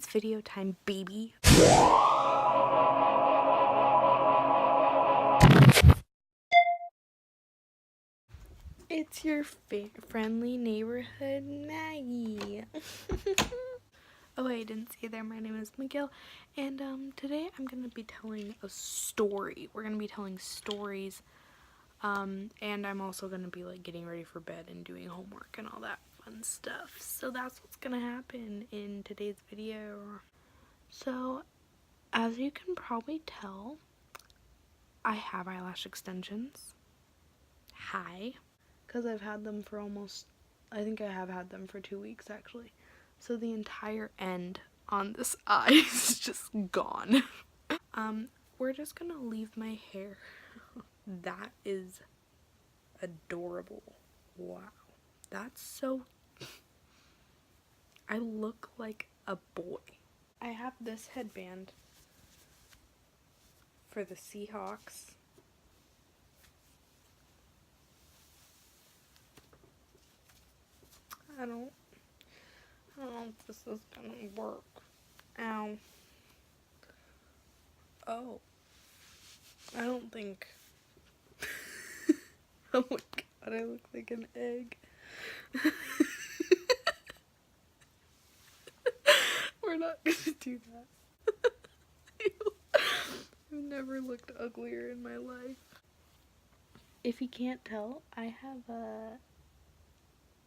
It's video time, baby. It's your friendly neighborhood Maggie. Oh, I didn't say there. My name is Miguel, and today I'm gonna be telling a story. We're gonna be telling stories, and I'm also gonna be like getting ready for bed and doing homework and all that fun stuff. So that's what's gonna happen in today's video. So, as you can probably tell, I have eyelash extensions. Hi. Because I've had them for I think I have had them for 2 weeks actually. So the entire end on this eye is just gone. We're just gonna leave my hair. That is adorable. Wow. That's so... I look like a boy. I have this headband for the Seahawks. I don't know if this is gonna work. Ow. Oh. I don't think. Oh my god, I look like an egg. We're not gonna do that. I've never looked uglier in my life. If you can't tell, I have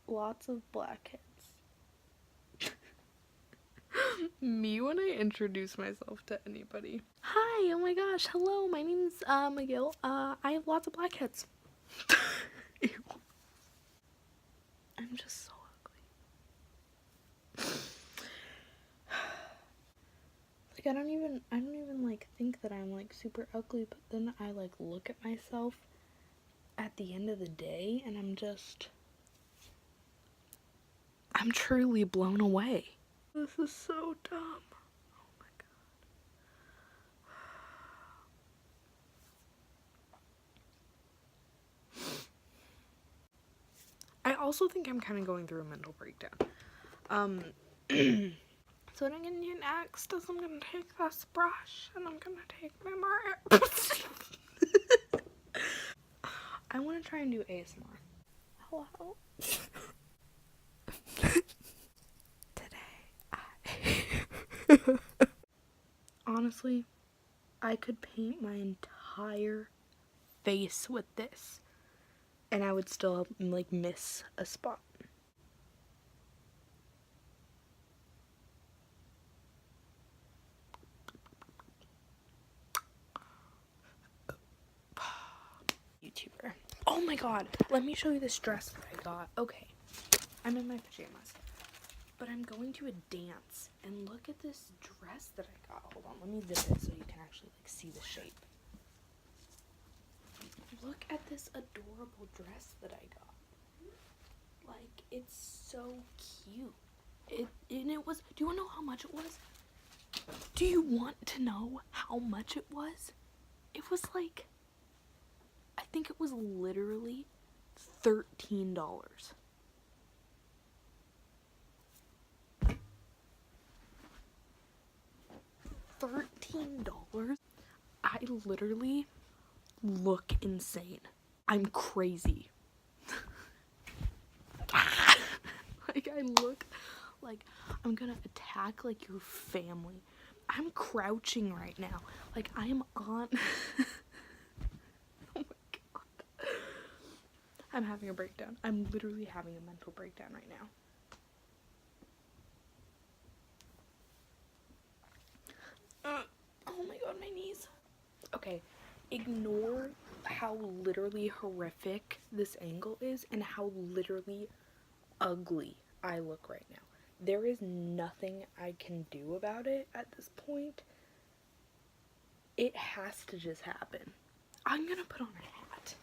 lots of blackheads. Me when I introduce myself to anybody. Hi, oh my gosh, hello, my name's Miguel. I have lots of blackheads. Ew. I'm just so ugly. Like I don't even like think that I'm like super ugly, but then I like look at myself at the end of the day and I'm truly blown away. This is so dumb. Oh my god. I also think I'm kind of going through a mental breakdown. So what I'm gonna do next is I'm gonna take this brush and I'm gonna take my marker. I want to try and do ASMR. Hello. Honestly, I could paint my entire face with this and I would still like miss a spot. YouTuber. Oh my god, let me show you this dress that I got. Okay, I'm in my pajamas, but I'm going to a dance, and look at this dress that I got. Hold on, let me zip it so you can actually like see the shape. Look at this adorable dress that I got. Like, it's so cute. It was, do you want to know how much it was? Do you want to know how much it was? It was like, I think it was literally $13. $13? I literally look insane. I'm crazy. Like, I look like I'm gonna attack like your family. I'm crouching right now. Like, I am on... Oh my god. I'm having a breakdown. I'm literally having a mental breakdown right now. Oh my god, my knees. Okay, ignore how literally horrific this angle is and how literally ugly I look right now. There is nothing I can do about it at this point. It has to just happen. I'm gonna put on a hat.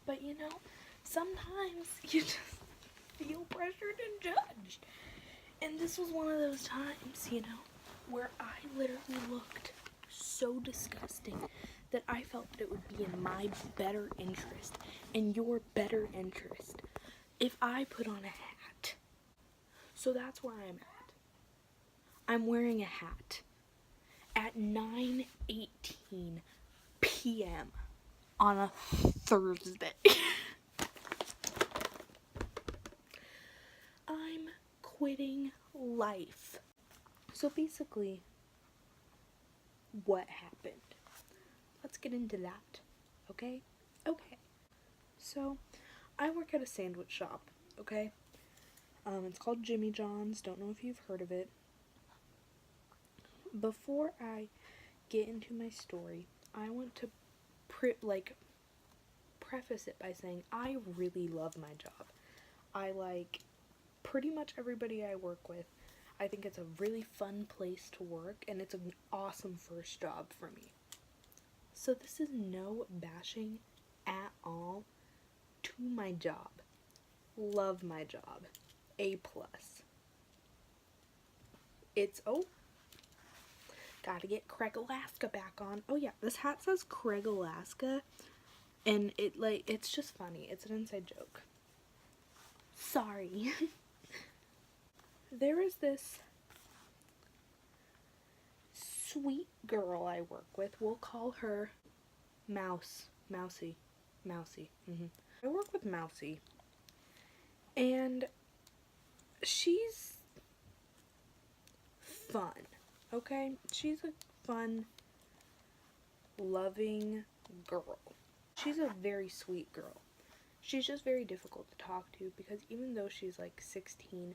But you know, sometimes you just feel pressured and judged. And this was one of those times, you know, where I literally looked so disgusting that I felt that it would be in my better interest and your better interest if I put on a hat. So that's where I'm at. I'm wearing a hat at 9:18 p.m. on a Thursday. I'm quitting life. So basically, what happened? Let's get into that, okay? Okay. So, I work at a sandwich shop, okay? It's called Jimmy John's. Don't know if you've heard of it. Before I get into my story, I want to preface it by saying I really love my job. I like pretty much everybody I work with. I think it's a really fun place to work, and it's an awesome first job for me. So this is no bashing at all to my job. Love my job. A+. It's, gotta get Craig, Alaska back on. Oh yeah, this hat says Craig, Alaska, and it's just funny. It's an inside joke. Sorry. There is this sweet girl I work with. We'll call her Mousy. I work with Mousy, and she's fun, okay? She's a fun, loving girl. She's a very sweet girl. She's just very difficult to talk to because even though she's like 16,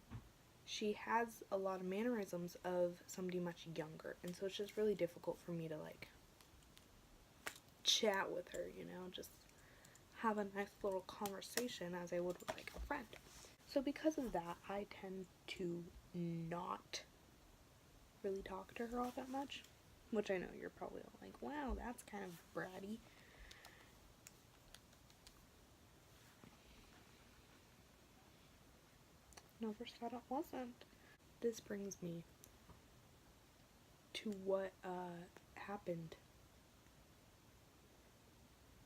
she has a lot of mannerisms of somebody much younger, and so it's just really difficult for me to like chat with her, you know, just have a nice little conversation as I would with like a friend. So because of that, I tend to not really talk to her all that much, which I know you're probably all like, wow, that's kind of bratty. Never said it wasn't. This brings me to what happened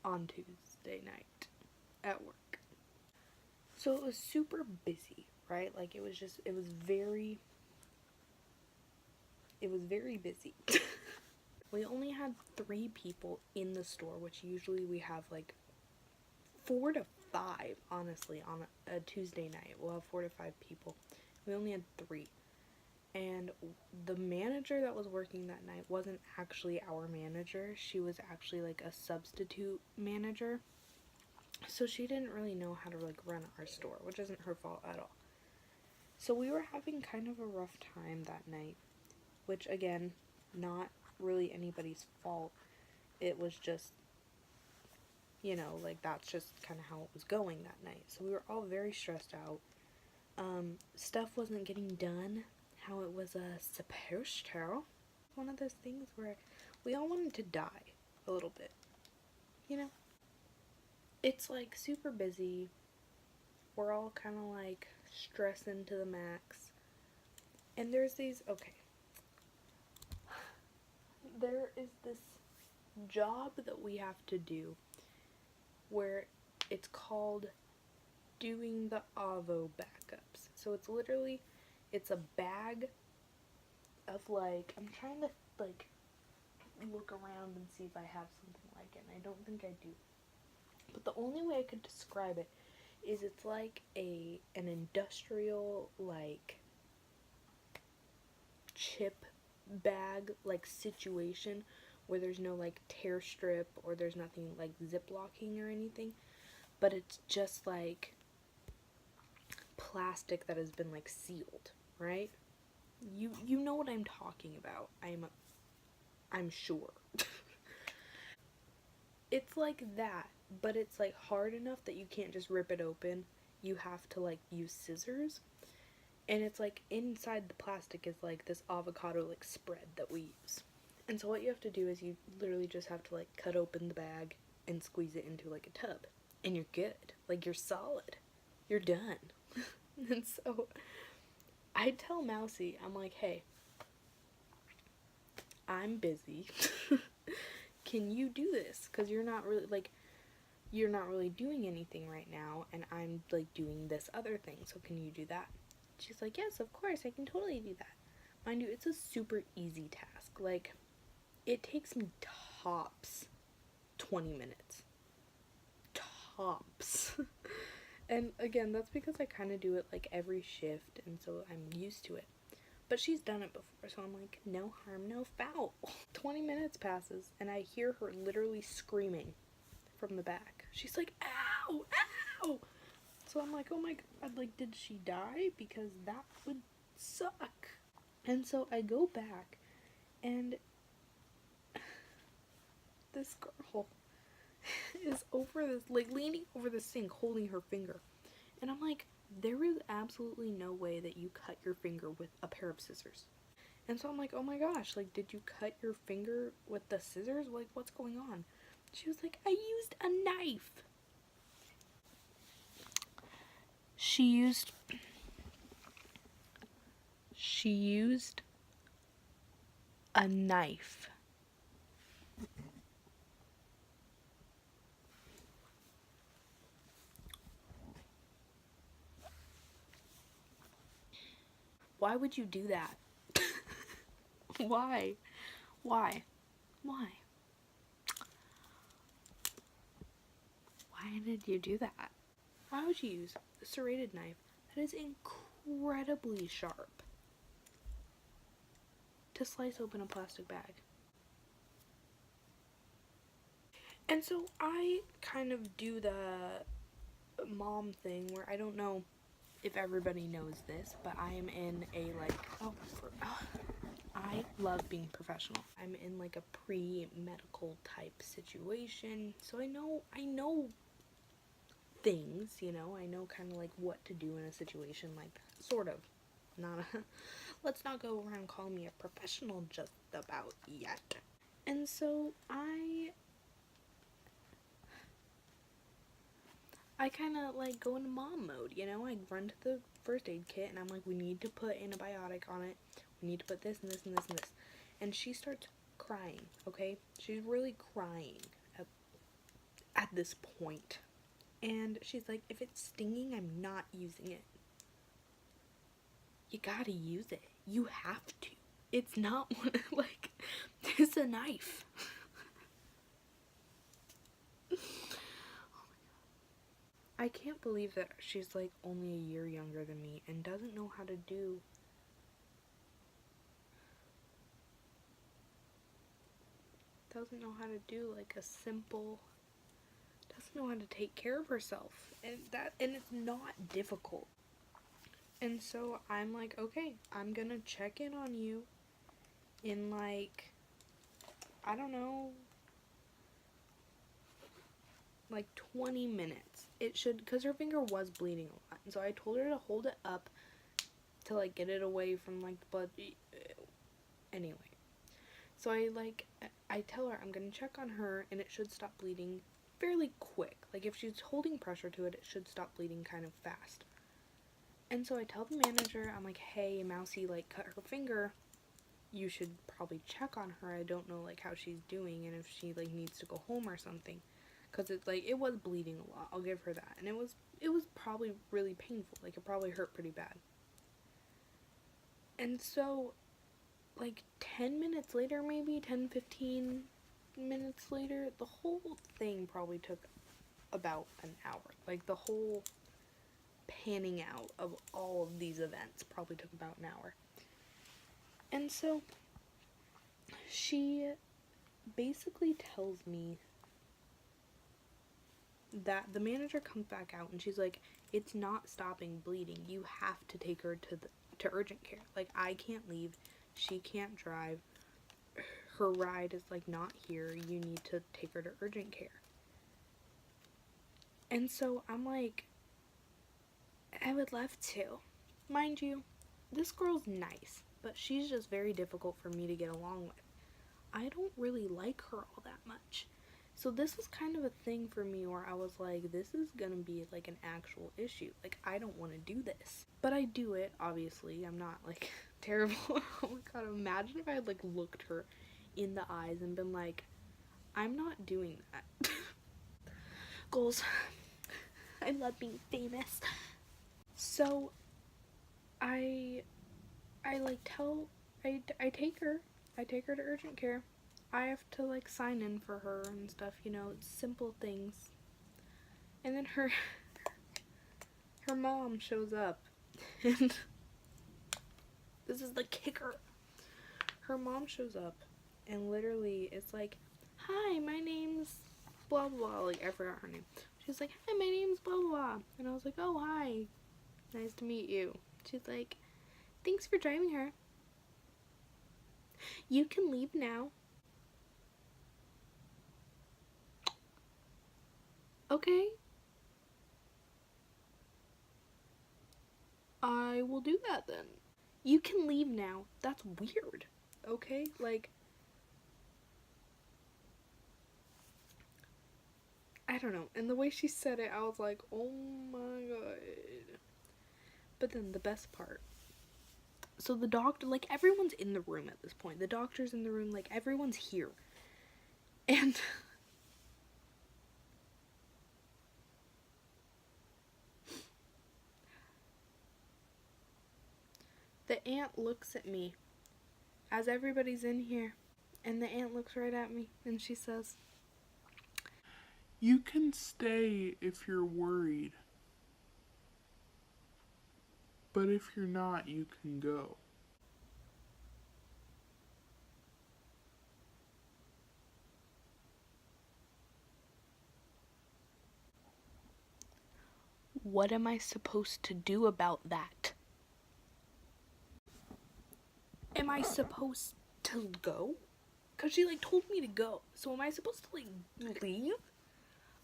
on Tuesday night at work. So it was super busy, right? Like it was very busy. We only had 3 people in the store, which usually we have like 4 to 5, honestly, on a Tuesday night. We'll have 4 to 5 people. We only had 3. And the manager that was working that night wasn't actually our manager. She was actually like a substitute manager. So she didn't really know how to like run our store, which isn't her fault at all. So we were having kind of a rough time that night, which again, not really anybody's fault. It was just, you know, like that's just kind of how it was going that night. So we were all very stressed out. Stuff wasn't getting done how it was supposed to. One of those things where we all wanted to die a little bit, you know? It's like super busy. We're all kind of like stressing to the max. And there's these, there is this job that we have to do where it's called doing the AVO backups. So it's literally, it's a bag of like, I'm trying to like look around and see if I have something like it, and I don't think I do. But the only way I could describe it is it's like an industrial like chip bag like situation where there's no like tear strip or there's nothing like ziplocking or anything, but it's just like plastic that has been like sealed, right? You know what I'm talking about. I'm sure. It's like that, but it's like hard enough that you can't just rip it open. You have to like use scissors. And it's like inside the plastic is like this avocado like spread that we use. And so what you have to do is you literally just have to like cut open the bag and squeeze it into like a tub. And you're good. Like you're solid. You're done. And so I tell Mousy, I'm like, hey, I'm busy. Can you do this? Because you're not really doing anything right now, and I'm like doing this other thing, so can you do that? She's like, yes, of course, I can totally do that. Mind you, it's a super easy task. Like, it takes me tops 20 minutes. Tops. And again, that's because I kind of do it like every shift, and so I'm used to it. But she's done it before, so I'm like, no harm, no foul. 20 minutes passes, and I hear her literally screaming from the back. She's like, ow, ow! So I'm like, oh my god, like, did she die? Because that would suck. And so I go back, and this girl is over this, like, leaning over the sink, holding her finger. And I'm like, there is absolutely no way that you cut your finger with a pair of scissors. And so I'm like, oh my gosh, like, did you cut your finger with the scissors? Like, what's going on? She was like, I used a knife. She used a knife. Why would you do that? Why? Why? Why? Why did you do that? Why would you use a serrated knife that is incredibly sharp to slice open a plastic bag? And so I kind of do the mom thing where I don't know if everybody knows this, but I am in a I love being professional. I'm in like a pre-medical type situation, so I know things, you know, I know kind of like what to do in a situation like that, sort of. Not a, let's not go around calling me a professional just about yet. And so I kind of like go into mom mode, you know, I run to the first aid kit and I'm like, we need to put antibiotic on it, we need to put this and this and this and this. And she starts crying, okay? She's really crying at this point. And she's like, if it's stinging, I'm not using it. You gotta use it. You have to. It's not one, like, it's a knife. I can't believe that she's like only a year younger than me and doesn't know how to do like a simple, doesn't know how to take care of herself, and it's not difficult. And so I'm like, okay, I'm gonna check in on you in like, I don't know, like 20 minutes. It should, because her finger was bleeding a lot. And so I told her to hold it up to like get it away from like the blood. Anyway. So I tell her I'm gonna check on her and it should stop bleeding fairly quick. Like if she's holding pressure to it, it should stop bleeding kind of fast. And so I tell the manager, I'm like, hey, Mousy, like, cut her finger. You should probably check on her. I don't know, like, how she's doing and if she, like, needs to go home or something. Because it's, like, it was bleeding a lot. I'll give her that. And it was probably really painful. Like, it probably hurt pretty bad. And so, like, 10 minutes later, maybe, 10, 15 minutes later, the whole thing probably took about an hour. Like, the whole panning out of all of these events probably took about an hour. And so she basically tells me that the manager comes back out and she's like, it's not stopping bleeding, you have to take her to urgent care. Like, I can't leave, she can't drive, her ride is like not here, you need to take her to urgent care. And so I'm like, I would love to. Mind you, this girl's nice, but she's just very difficult for me to get along with. I don't really like her all that much. So this was kind of a thing for me where I was like, this is gonna be like an actual issue. Like, I don't want to do this. But I do it, obviously. I'm not like terrible. Oh my god, imagine if I had like looked her in the eyes and been like, I'm not doing that. Goals. I love being famous. So I I take her. I take her to urgent care. I have to like sign in for her and stuff, you know, it's simple things. And then her mom shows up. And this is the kicker. Her mom shows up and literally it's like, "Hi, my name's blah blah blah." Like, I forgot her name. She's like, "Hi, my name's blah blah blah." And I was like, "Oh, hi. Nice to meet you." She's like, "Thanks for driving her. You can leave now." Okay. I will do that then. You can leave now. That's weird. Okay? Like, I don't know. And the way she said it, I was like, oh my god. But then the best part. So the doctor, like, everyone's in the room at this point. The doctor's in the room, like, everyone's here. And the aunt looks at me as everybody's in here. And the aunt looks right at me and she says, "You can stay if you're worried. But if you're not, you can go." "What am I supposed to do about that? Am I supposed to go? Because she, like, told me to go. So am I supposed to, like, leave?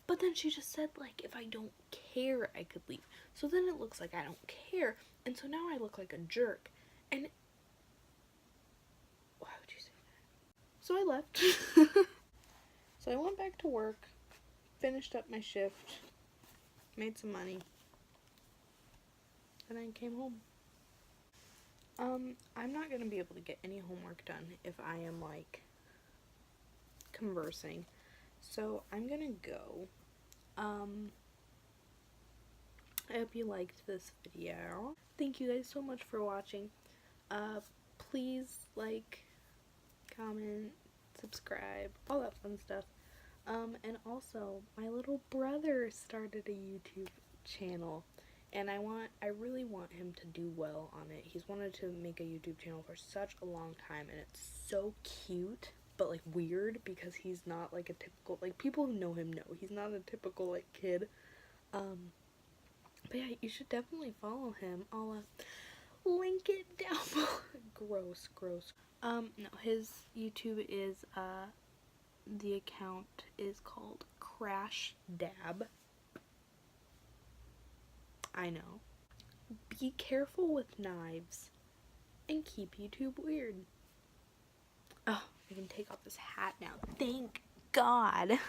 But then she just said, like, if I don't care, I could leave. So then it looks like I don't care. And so now I look like a jerk. And why would you say that? So I left. So I went back to work, finished up my shift, made some money, and then came home. I'm not gonna be able to get any homework done if I am, like, conversing. So I'm gonna go. I hope you liked this video. Thank you guys so much for watching. Please like, comment, subscribe, all that fun stuff. And also, my little brother started a YouTube channel, and I really want him to do well on it. He's wanted to make a YouTube channel for such a long time, and it's so cute, but, like, weird, because he's not, like, a typical, like, people who know him know he's not a typical, like, kid. But yeah, you should definitely follow him. I'll link it down below. Gross. No, his YouTube is, the account is called Crash Dab. I know. Be careful with knives and keep YouTube weird. Oh, I can take off this hat now. Thank God.